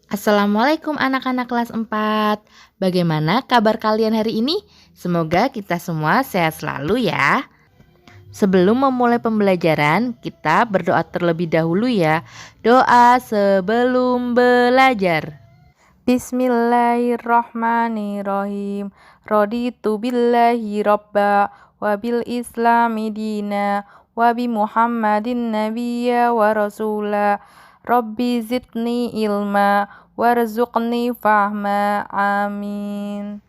Assalamualaikum anak-anak kelas 4. Bagaimana kabar kalian hari ini? Semoga kita semua sehat selalu ya. Sebelum memulai pembelajaran, kita berdoa terlebih dahulu ya. Doa sebelum belajar. Bismillahirrahmanirrahim. Raditu billahi robba wa bil islami dina wa bi Muhammadin nabiyya wa rasula. Rabbi zidni ilma warzuqni fahma. Amin.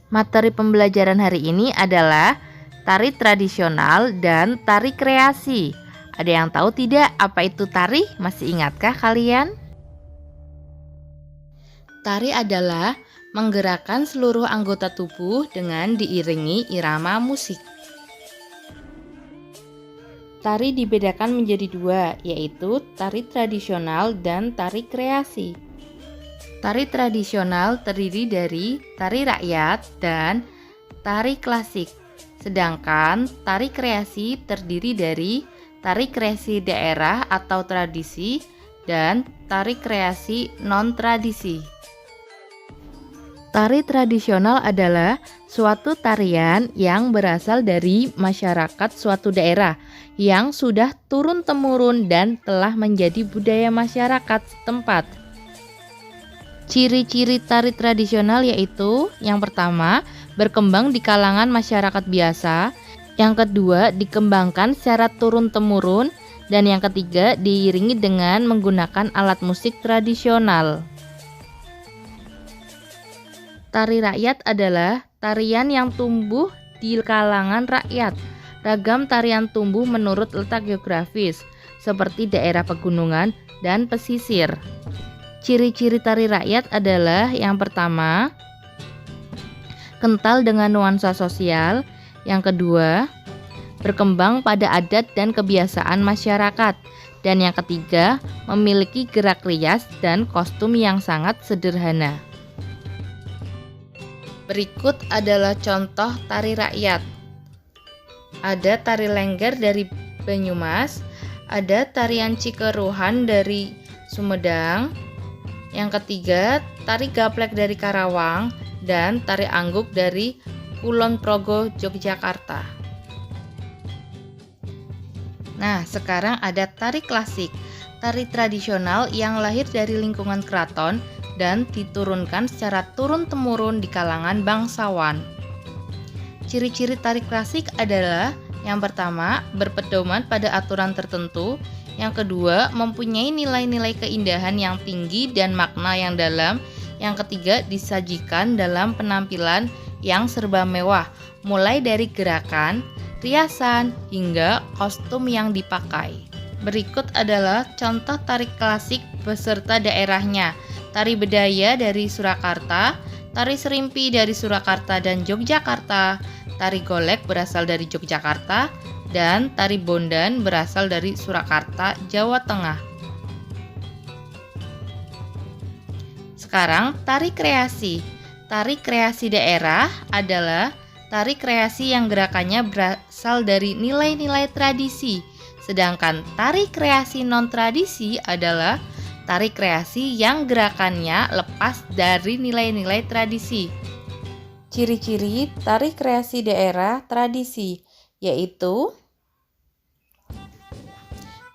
Materi pembelajaran hari ini adalah tari tradisional dan tari kreasi. Ada yang tahu tidak apa itu tari? Masih ingatkah kalian? Tari adalah menggerakkan seluruh anggota tubuh dengan diiringi irama musik. Tari dibedakan menjadi dua, yaitu tari tradisional dan tari kreasi. Tari tradisional terdiri dari tari rakyat dan tari klasik, sedangkan tari kreasi terdiri dari tari kreasi daerah atau tradisi dan tari kreasi non-tradisi. Tari tradisional adalah suatu tarian yang berasal dari masyarakat suatu daerah yang sudah turun-temurun dan telah menjadi budaya masyarakat setempat. Ciri-ciri tari tradisional yaitu yang pertama, berkembang di kalangan masyarakat biasa, yang kedua, dikembangkan secara turun-temurun, dan yang ketiga, diiringi dengan menggunakan alat musik tradisional. Tari rakyat adalah tarian yang tumbuh di kalangan rakyat. Ragam tarian tumbuh menurut letak geografis, seperti daerah pegunungan dan pesisir. Ciri-ciri tari rakyat adalah yang pertama, kental dengan nuansa sosial. Yang kedua, berkembang pada adat dan kebiasaan masyarakat. Dan yang ketiga, memiliki gerak rias dan kostum yang sangat sederhana. Berikut adalah contoh tari rakyat. Ada tari lengger dari Banyumas, ada tarian Cikeruhan dari Sumedang, yang ketiga tari gaplek dari Karawang, dan tari angguk dari Kulon Progo, Yogyakarta. Nah, sekarang ada tari klasik, tari tradisional yang lahir dari lingkungan keraton dan diturunkan secara turun-temurun di kalangan bangsawan. Ciri-ciri tari klasik adalah yang pertama, berpedoman pada aturan tertentu. Yang kedua, mempunyai nilai-nilai keindahan yang tinggi dan makna yang dalam. Yang ketiga, disajikan dalam penampilan yang serba mewah, mulai dari gerakan, riasan, hingga kostum yang dipakai. Berikut adalah contoh tari klasik beserta daerahnya. Tari Bedaya dari Surakarta, tari Serimpi dari Surakarta dan Yogyakarta, tari Golek berasal dari Yogyakarta, dan tari Bondan berasal dari Surakarta, Jawa Tengah. Sekarang tari kreasi. Tari kreasi daerah adalah tari kreasi yang gerakannya berasal dari nilai-nilai tradisi, sedangkan tari kreasi non-tradisi adalah tari kreasi yang gerakannya lepas dari nilai-nilai tradisi. Ciri-ciri tari kreasi daerah tradisi yaitu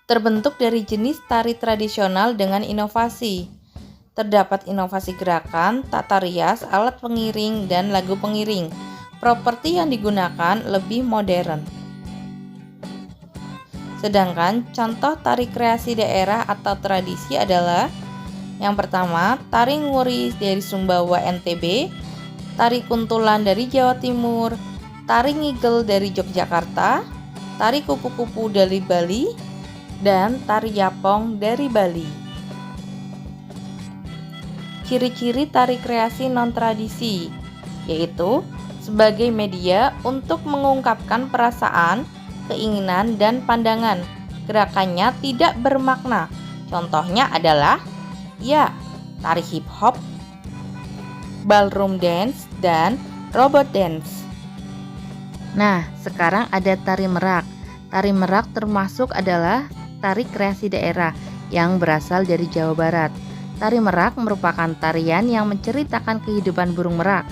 terbentuk dari jenis tari tradisional dengan inovasi. Terdapat inovasi gerakan, tata rias, alat pengiring, dan lagu pengiring. Properti yang digunakan lebih modern. Sedangkan contoh tari kreasi daerah atau tradisi adalah yang pertama, tari nguri dari Sumbawa NTB, tari kuntulan dari Jawa Timur, tari ngigel dari Yogyakarta, tari kupu-kupu dari Bali, dan tari yapong dari Bali. Ciri-ciri tari kreasi non-tradisi yaitu sebagai media untuk mengungkapkan perasaan, keinginan, dan pandangan. Gerakannya tidak bermakna. Contohnya adalah tari hip hop, ballroom dance, dan robot dance. Nah, sekarang ada tari merak. Tari merak termasuk adalah tari kreasi daerah yang berasal dari Jawa Barat. Tari merak merupakan tarian yang menceritakan kehidupan burung merak.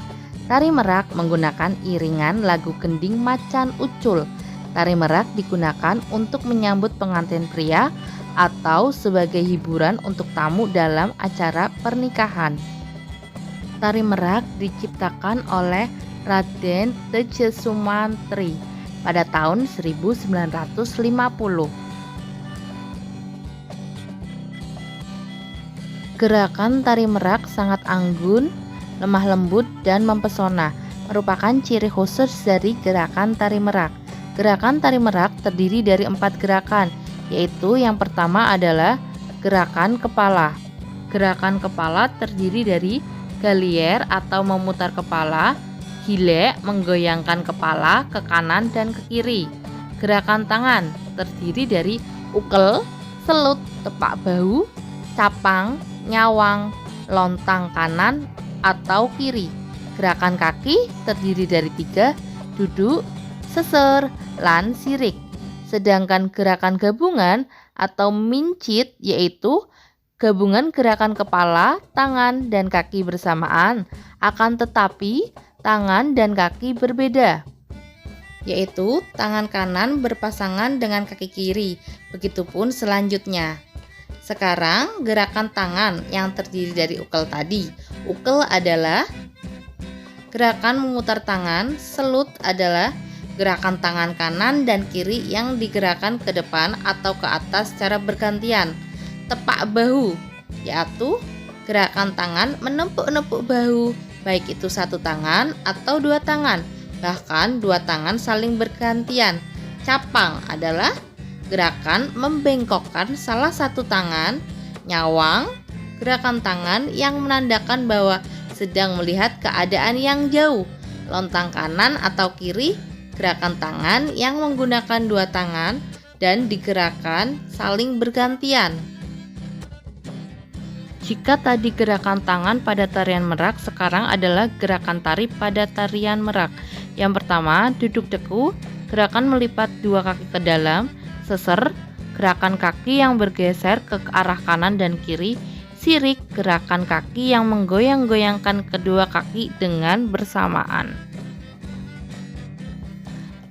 Tari merak menggunakan iringan lagu gending macan ucul. Tari merak digunakan untuk menyambut pengantin pria atau sebagai hiburan untuk tamu dalam acara pernikahan. Tari merak diciptakan oleh Raden Tejo Sumantri pada tahun 1950. Gerakan tari merak sangat anggun, lemah lembut, dan mempesona, merupakan ciri khusus dari gerakan tari merak. Gerakan tari merak terdiri dari 4 gerakan, yaitu yang pertama adalah gerakan kepala. Gerakan kepala terdiri dari galier atau memutar kepala, gile menggoyangkan kepala ke kanan dan ke kiri. Gerakan tangan terdiri dari ukel, selut, tepak bahu, capang, nyawang, lontang kanan atau kiri. Gerakan kaki terdiri dari 3, duduk, seser, lan sirik. Sedangkan gerakan gabungan atau mincit yaitu gabungan gerakan kepala, tangan, dan kaki bersamaan, akan tetapi tangan dan kaki berbeda, yaitu tangan kanan berpasangan dengan kaki kiri, begitupun selanjutnya. Sekarang gerakan tangan yang terdiri dari ukel tadi. Ukel adalah gerakan memutar tangan, selut adalah gerakan tangan kanan dan kiri yang digerakkan ke depan atau ke atas secara bergantian. Tepak bahu yaitu gerakan tangan menepuk-nepuk bahu, baik itu satu tangan atau 2 tangan, bahkan 2 tangan saling bergantian. Capang adalah gerakan membengkokkan salah satu tangan. Nyawang, gerakan tangan yang menandakan bahwa sedang melihat keadaan yang jauh. Lontang kanan atau kiri, gerakan tangan yang menggunakan 2 tangan dan digerakkan saling bergantian. Jika tadi gerakan tangan pada tarian merak, sekarang adalah gerakan tari pada tarian merak. Yang pertama, duduk deku, gerakan melipat 2 kaki ke dalam. Seser, gerakan kaki yang bergeser ke arah kanan dan kiri. Sirik, gerakan kaki yang menggoyang-goyangkan kedua kaki dengan bersamaan.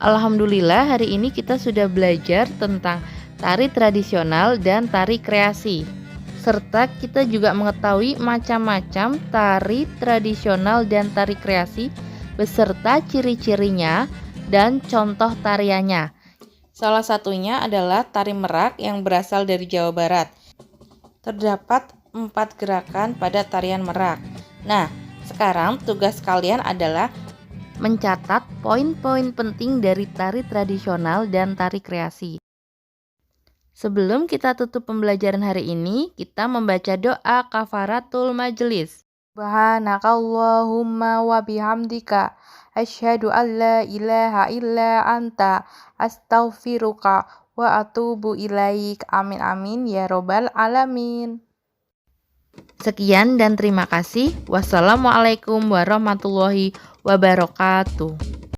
Alhamdulillah, hari ini kita sudah belajar tentang tari tradisional dan tari kreasi, serta kita juga mengetahui macam-macam tari tradisional dan tari kreasi beserta ciri-cirinya dan contoh tariannya. Salah satunya adalah tari merak yang berasal dari Jawa Barat. Terdapat 4 gerakan pada tarian merak. Nah, sekarang tugas kalian adalah mencatat poin-poin penting dari tari tradisional dan tari kreasi. Sebelum kita tutup pembelajaran hari ini, kita membaca doa kafaratul majelis. Subhanakallahumma wa bihamdika asyhadu an la ilaha illa anta astaghfiruka wa atubu ilaik. Amin amin ya robbal alamin. Sekian dan terima kasih. Wassalamualaikum warahmatullahi wabarakatuh.